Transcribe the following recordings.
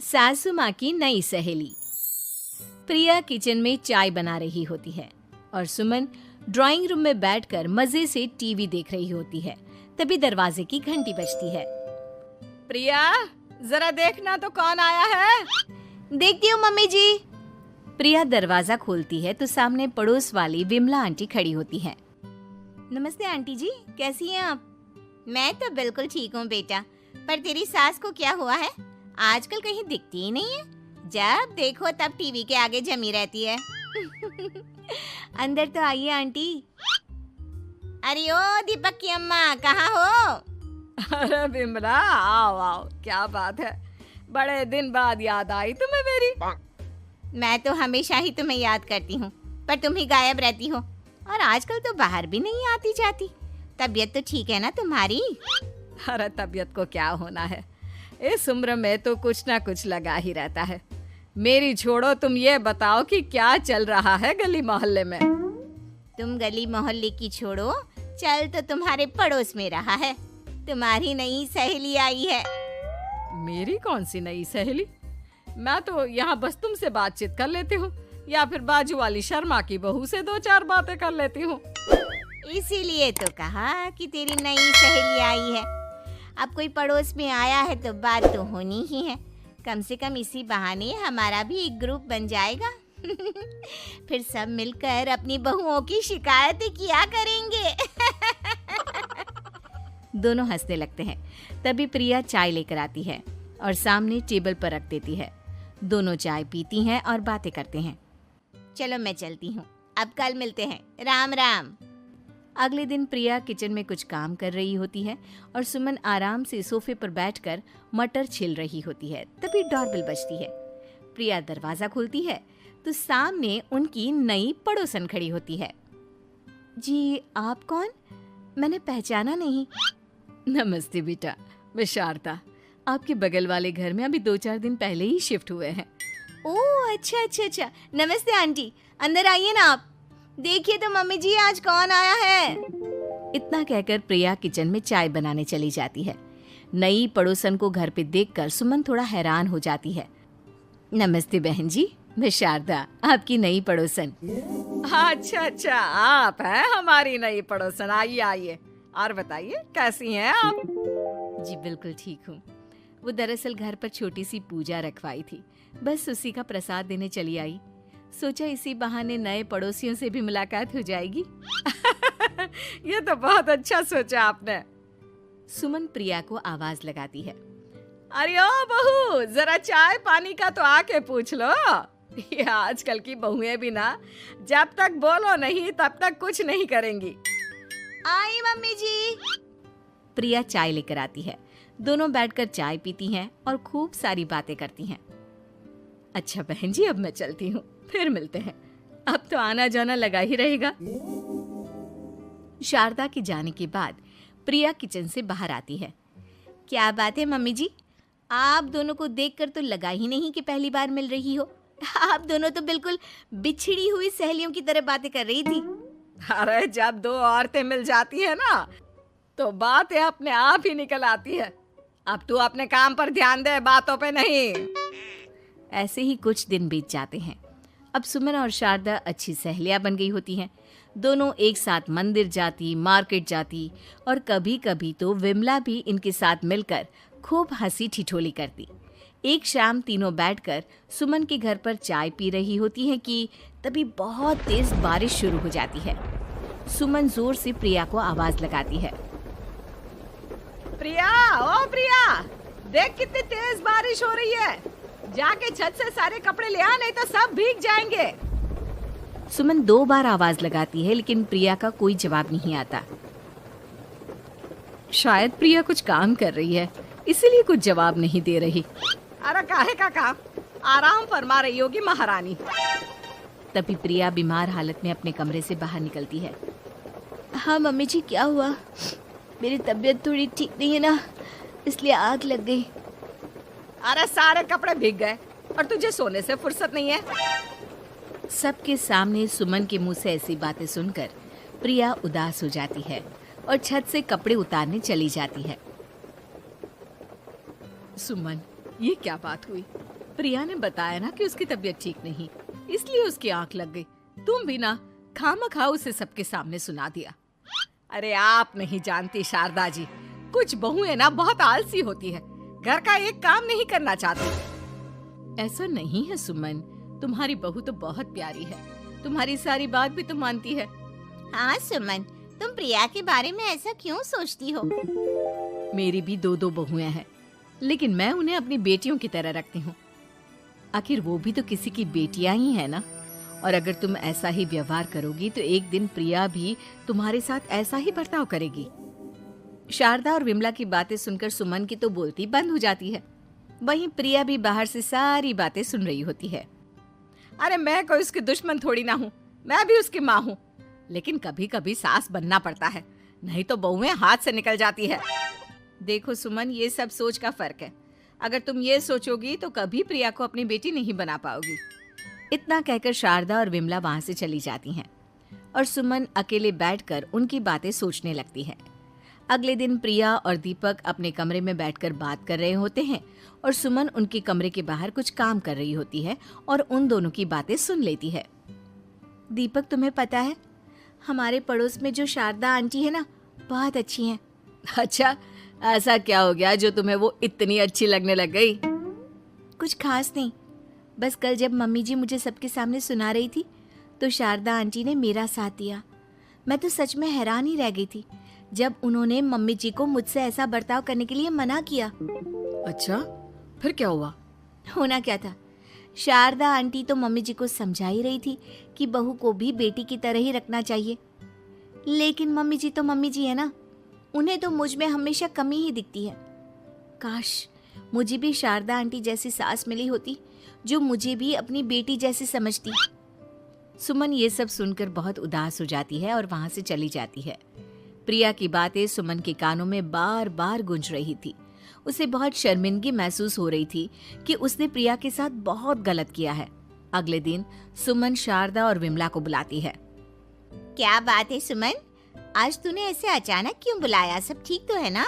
सासू माँ की नई सहेली। प्रिया किचन में चाय बना रही होती है और सुमन ड्राइंग रूम में बैठकर मजे से टीवी देख रही होती है। तभी दरवाजे की घंटी बजती है। प्रिया, जरा देखना तो कौन आया है। देखती हूँ मम्मी जी। प्रिया दरवाजा खोलती है तो सामने पड़ोस वाली विमला आंटी खड़ी होती है। नमस्ते आंटी जी, कैसी हैं आप? मैं तो बिल्कुल ठीक हूँ बेटा, पर तेरी सास को क्या हुआ है? आजकल कहीं दिखती ही नहीं है। जब देखो तब टीवी के आगे जमी रहती है। अंदर तो आइए आंटी। अरे ओ दीपक की अम्मा, कहाँ हो? अरे विमला, आओ आओ, क्या बात है, बड़े दिन बाद याद आई तुम्हें मेरी। मैं तो हमेशा ही तुम्हें याद करती हूँ, पर तुम ही गायब रहती हो और आजकल तो बाहर भी नहीं आती जाती। तबीयत तो ठीक है ना तुम्हारी? अरे तबीयत को क्या होना है, इस उम्र में तो कुछ ना कुछ लगा ही रहता है। मेरी छोड़ो, तुम ये बताओ कि क्या चल रहा है गली मोहल्ले में। तुम गली मोहल्ले की छोड़ो, चल तो तुम्हारे पड़ोस में रहा है। तुम्हारी नई सहेली आई है। मेरी कौन सी नई सहेली? मैं तो यहाँ बस तुमसे बातचीत कर लेती हूँ या फिर बाजू वाली शर्मा की बहू से दो चार बातें कर लेती हूँ। इसीलिए तो कहा कि तेरी नई सहेली आई है। अब कोई पड़ोस में आया है तो बात तो होनी ही है। कम से कम इसी बहाने हमारा भी एक ग्रुप बन जाएगा। फिर सब मिलकर अपनी बहुओं की शिकायतें किया करेंगे। दोनों हंसने लगते हैं। तभी प्रिया चाय लेकर आती है और सामने टेबल पर रख देती है। दोनों चाय पीती हैं और बातें करते हैं। चलो मैं चलती हूँ, अब कल मिलते हैं। राम राम। अगले दिन प्रिया किचन में कुछ काम कर रही होती है और सुमन आराम से सोफे पर बैठकर मटर छिल रही होती है। तभी डोरबेल बजती है। प्रिया दरवाजा खोलती है तो सामने उनकी नई पड़ोसन खड़ी होती है। जी, आप कौन? मैंने पहचाना नहीं। नमस्ते बेटा, मैं शारदा, आपके बगल वाले घर में अभी 2-4 दिन पहले ही शिफ्ट हुए हैं। ओह अच्छा अच्छा अच्छा, नमस्ते आंटी, अंदर आइए ना आप। देखिए तो मम्मी जी, आज कौन आया है। इतना कहकर प्रिया किचन में चाय बनाने चली जाती है। नई पड़ोसन को घर पे देखकर सुमन थोड़ा हैरान हो जाती है। नमस्ते बहन जी, मैं शारदा, आपकी नई पड़ोसन। अच्छा अच्छा, आप हैं हमारी नई पड़ोसन। आइए आइए, और बताइए कैसी हैं आप? जी बिल्कुल ठीक हूँ। वो दरअसल घर पर छोटी सी पूजा रखवाई थी, बस उसी का प्रसाद देने चली आई। सोचा इसी बहाने नए पड़ोसियों से भी मुलाकात हो जाएगी। ये तो बहुत अच्छा सोचा आपने। सुमन प्रिया को आवाज लगाती है। अरे ओ बहू, जरा चाय पानी का तो आके पूछ लो। ये आजकल की बहुएं भी ना, जब तक बोलो नहीं तब तक कुछ नहीं करेंगी। आई मम्मी जी। प्रिया चाय लेकर आती है। दोनों बैठकर चाय पीती हैं और खूब सारी बातें करती हैं। अच्छा बहन जी, अब मैं चलती हूँ, फिर मिलते हैं। अब तो आना जाना लगा ही रहेगा। शारदा के जाने के बाद प्रिया किचन से बाहर आती है। क्या बात है मम्मी जी, आप दोनों को देखकर तो लगा ही नहीं कि पहली बार मिल रही हो। आप दोनों तो बिल्कुल बिछड़ी हुई सहेलियों की तरह बातें कर रही थी। अरे जब दो औरतें मिल जाती है ना, तो बातें अपने आप ही निकल आती है। अब तू अपने काम पर ध्यान दे, बातों पे नहीं। ऐसे ही कुछ दिन बीत जाते हैं। अब सुमन और शारदा अच्छी सहेलियां बन गई होती हैं। दोनों एक साथ मंदिर जाती, मार्केट जाती और कभी कभी तो विमला भी इनके साथ मिलकर खूब हंसी ठिठोली करती। एक शाम तीनों बैठकर सुमन के घर पर चाय पी रही होती हैं कि तभी बहुत तेज बारिश शुरू हो जाती है। सुमन जोर से प्रिया को आवाज लगाती है। प्रिया, ओ प्रिया, देख कितनी तेज बारिश हो रही है। जाके छत से सारे कपड़े ले आ, नहीं तो सब भीग जाएंगे। सुमन 2 बार आवाज लगाती है लेकिन प्रिया का कोई जवाब नहीं आता। शायद प्रिया कुछ काम कर रही है, इसीलिए कुछ जवाब नहीं दे रही। अरे काहे का काम, आराम फरमा रही होगी महारानी। तभी प्रिया बीमार हालत में अपने कमरे से बाहर निकलती है। हाँ मम्मी जी, क्या हुआ? मेरी तबीयत थोड़ी ठीक नहीं है ना, इसलिए आग लग गई। अरे सारे कपड़े भीग गए और तुझे सोने से फुर्सत नहीं है। सबके सामने सुमन के मुंह से ऐसी बातें सुनकर प्रिया उदास हो जाती है और छत से कपड़े उतारने चली जाती है। सुमन, ये क्या बात हुई? प्रिया ने बताया ना कि उसकी तबीयत ठीक नहीं, इसलिए उसकी आंख लग गई। तुम भी ना खामखा उसे सबके सामने सुना दिया। अरे आप नहीं जानती शारदा जी, कुछ बहुएं ना बहुत आलसी होती है, घर का एक काम नहीं करना चाहती। ऐसा नहीं है सुमन, तुम्हारी बहू तो बहुत प्यारी है, तुम्हारी सारी बात भी तो मानती है। हाँ सुमन, तुम प्रिया के बारे में ऐसा क्यों सोचती हो? मेरी भी दो बहुएं हैं, लेकिन मैं उन्हें अपनी बेटियों की तरह रखती हूँ। आखिर वो भी तो किसी की बेटियां ही है ना। और अगर तुम ऐसा ही व्यवहार करोगी तो एक दिन प्रिया भी तुम्हारे साथ ऐसा ही बर्ताव करेगी। शारदा और विमला की बातें सुनकर सुमन की तो बोलती बंद हो जाती है। वहीं प्रिया भी बाहर से सारी बातें सुन रही होती है। अरे मैं कोई उसकी दुश्मन थोड़ी ना हूँ, मैं भी उसकी माँ हूँ, लेकिन कभी कभी सास बनना पड़ता है, नहीं तो बहुएं हाथ से निकल जाती है। देखो सुमन, ये सब सोच का फर्क है। अगर तुम ये सोचोगी तो कभी प्रिया को अपनी बेटी नहीं बना पाओगी। इतना कहकर शारदा और विमला वहां से चली जाती हैं और सुमन अकेले बैठकर उनकी बातें सोचने लगती है। अगले दिन प्रिया और दीपक अपने कमरे में बैठकर बात कर रहे होते हैं और सुमन उनके कमरे के बाहर कुछ काम कर रही होती है और उन दोनों की बातें सुन लेती है। दीपक, तुम्हें पता है हमारे पड़ोस में जो शारदा आंटी है ना, बहुत अच्छी हैं। अच्छा, ऐसा क्या हो गया जो तुम्हें वो इतनी अच्छी लगने लग गई? कुछ खास नहीं, बस कल जब मम्मी जी मुझे सबके सामने सुना रही थी तो शारदा आंटी ने मेरा साथ दिया। मैं तो सच में हैरान ही रह गई थी जब उन्होंने मम्मी जी को मुझसे ऐसा बर्ताव करने के लिए मना किया। अच्छा, फिर क्या हुआ? होना क्या था, शारदा आंटी तो मम्मी जी को समझा ही रही थी कि बहू को भी बेटी की तरह ही रखना चाहिए, लेकिन मम्मी जी तो मम्मी जी है ना, उन्हें तो मुझ में हमेशा कमी ही दिखती है। काश मुझे भी शारदा आंटी जैसी सास मिली होती जो मुझे भी अपनी बेटी जैसी समझती। सुमन ये सब सुनकर बहुत उदास हो जाती है और वहां से चली जाती है। प्रिया की बातें सुमन के कानों में बार बार गूंज रही थी। उसे बहुत शर्मिंदगी महसूस हो रही थी कि उसने प्रिया के साथ बहुत गलत किया है। अगले दिन सुमन शारदा और विमला को बुलाती है। क्या बात है सुमन, आज तूने ऐसे अचानक क्यों बुलाया? सब ठीक तो है ना?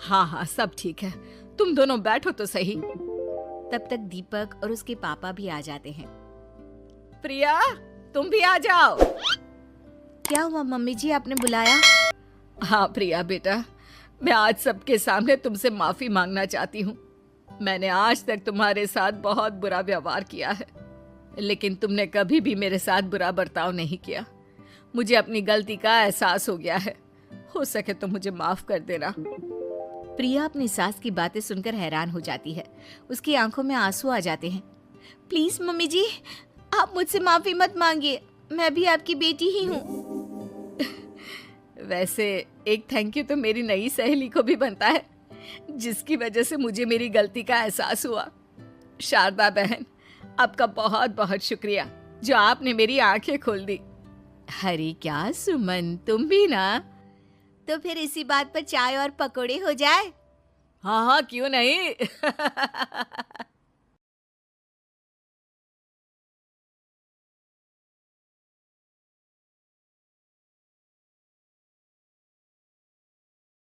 हाँ हाँ, सब ठीक है, तुम दोनों बैठो तो सही। तब तक दीपक और उसके पापा भी आ जाते हैं। प्रिया, तुम भी आ जाओ। क्या हुआ मम्मी जी, आपने बुलाया? हाँ प्रिया बेटा, मैं आज सबके सामने तुमसे माफी मांगना चाहती हूँ। मैंने आज तक तुम्हारे साथ बहुत बुरा व्यवहार किया है, लेकिन तुमने कभी भी मेरे साथ बुरा बर्ताव नहीं किया। मुझे अपनी गलती का एहसास हो गया है, हो सके तो मुझे माफ कर देना। प्रिया अपनी सास की बातें सुनकर हैरान हो जाती है। उसकी आंखों में आंसू आ जाते हैं। प्लीज मम्मी जी, आप मुझसे माफी मत मांगिए, मैं भी आपकी बेटी ही हूँ। वैसे एक थैंक यू तो मेरी नई सहेली को भी बनता है, जिसकी वजह से मुझे मेरी गलती का एहसास हुआ। शारदा बहन, आपका बहुत बहुत शुक्रिया जो आपने मेरी आंखें खोल दी। अरे क्या सुमन, तुम भी ना? तो फिर इसी बात पर चाय और पकोड़े हो जाए? हाँ हाँ, क्यों नहीं।